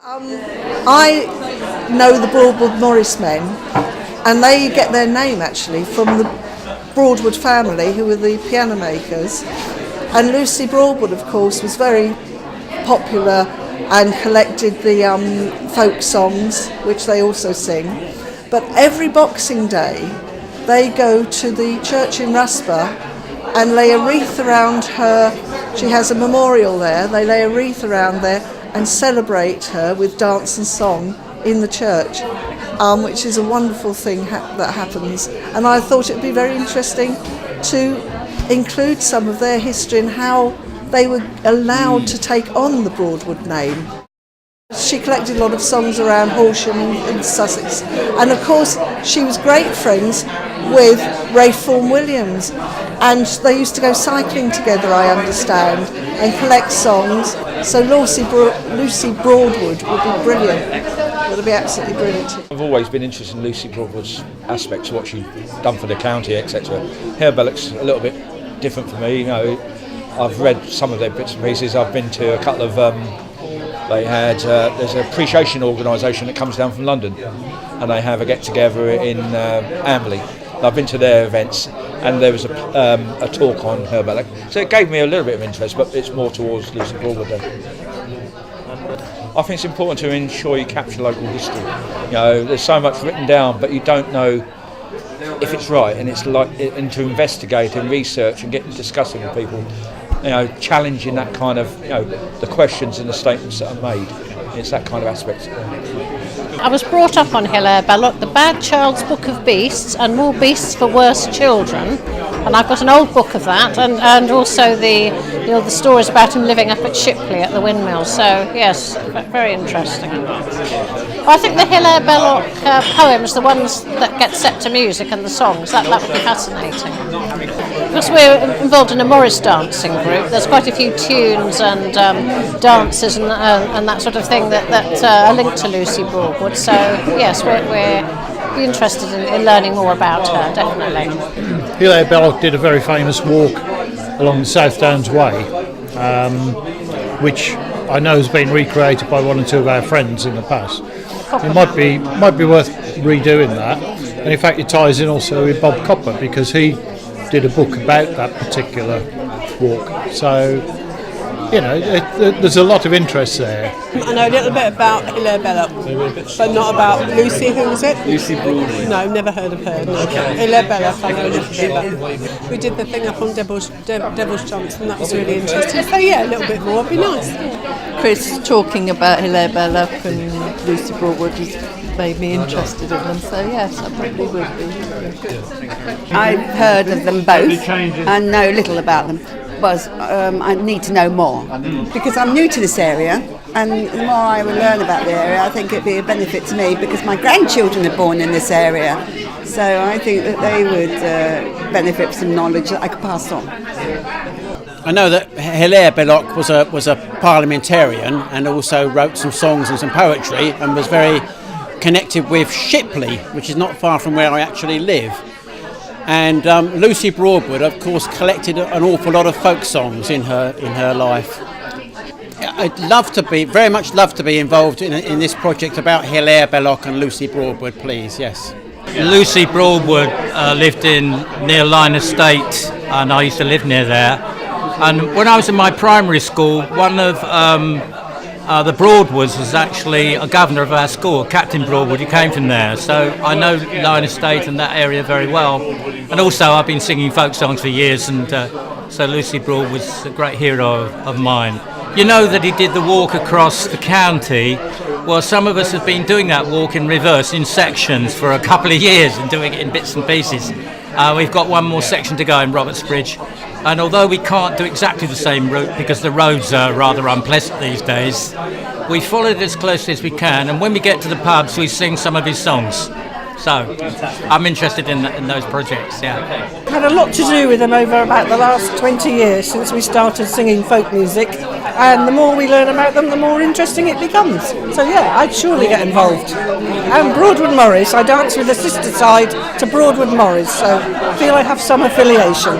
I know the Broadwood Morris men, and they get their name actually from the Broadwood family, who were the piano makers. And Lucy Broadwood, of course, was very popular and collected the folk songs, which they also sing. But every Boxing Day, they go to the church in Rusper and lay a wreath around her. She has a memorial there. They lay a wreath around there and celebrate her with dance and song in the church, which is a wonderful thing that happens. And I thought it would be very interesting to include some of their history and how they were allowed to take on the Broadwood name. She collected a lot of songs around Horsham and Sussex, and of course she was great friends with Ralph Vaughan Williams, and they used to go cycling together, I understand, and collect songs. So Lucy Broadwood would be brilliant. It would be absolutely brilliant. I've always been interested in Lucy Broadwood's aspects, what she's done for the county, etc. Hilaire Belloc's a little bit different for me. You know, I've read some of their bits and pieces. I've been to a couple of. There's an appreciation organisation that comes down from London, and they have a get together in Amberley. I've been to their events, and there was a talk on Hilaire Belloc, so it gave me a little bit of interest, but it's more towards Lucy Broadwood then. I think it's important to ensure you capture local history. You know, there's so much written down, but you don't know if it's right, and and to investigate and research and get discussing with people. You know, challenging that kind of, you know, the questions and the statements that are made. It's that kind of aspect. I was brought up on Hilaire Belloc, The Bad Child's Book of Beasts, and More Beasts for Worse Children. And I've got an old book of that, and also the stories about him living up at Shipley at the windmill. So yes, very interesting. I think the Hilaire Belloc poems, the ones that get set to music and the songs, that would be fascinating. Because we're involved in a Morris dancing group, there's quite a few tunes and dances and that sort of thing that are linked to Lucy Broadwood. So yes, we're interested in learning more about her, definitely. Hilaire Belloc did a very famous walk along the South Downs Way, which I know has been recreated by one or two of our friends in the past. It might be worth redoing that, and in fact it ties in also with Bob Copper, because he did a book about that particular walk. So, you know, there's a lot of interest there. I know a little bit about Hilaire Belloc, but not about Lucy. Who was it? Lucy Broadwood. No, never heard of her. No. Okay. Hilaire Belloc, I know a little bit about. We did the thing up on Devil's Chance, and that was really interesting. So yeah, a little bit more would be nice. Chris talking about Hilaire Belloc and Lucy Broadwood has made me interested in them, so yes, I probably would be. I've heard of them both and know little about them. I need to know more because I'm new to this area, and the more I will learn about the area, I think it'd be a benefit to me because my grandchildren are born in this area, so I think that they would benefit from some knowledge that I could pass on. I know that Hilaire Belloc was a parliamentarian and also wrote some songs and some poetry and was very connected with Shipley, which is not far from where I actually live. And Lucy Broadwood, of course, collected an awful lot of folk songs in her life. I'd very much love to be involved in this project about Hilaire Belloc and Lucy Broadwood, please. Yes. Lucy Broadwood lived near Lyne Estate, and I used to live near there. And when I was in my primary school, one of the Broadwoods was actually a governor of our school, Captain Broadwood, who came from there. So I know Lyne Estate and that area very well. And also I've been singing folk songs for years, and so Lucy Broadwood was a great hero of mine. You know that he did the walk across the county. Well, some of us have been doing that walk in reverse, in sections, for a couple of years and doing it in bits and pieces. We've got one more section to go in Robertsbridge. And although we can't do exactly the same route because the roads are rather unpleasant these days, we follow it as closely as we can, and when we get to the pubs we sing some of his songs. So I'm interested in those projects, yeah. Had a lot to do with them over about the last 20 years since we started singing folk music, and the more we learn about them, the more interesting it becomes. So yeah, I'd surely get involved. And Broadwood Morris, I dance with the sister side to Broadwood Morris, so I feel I have some affiliation.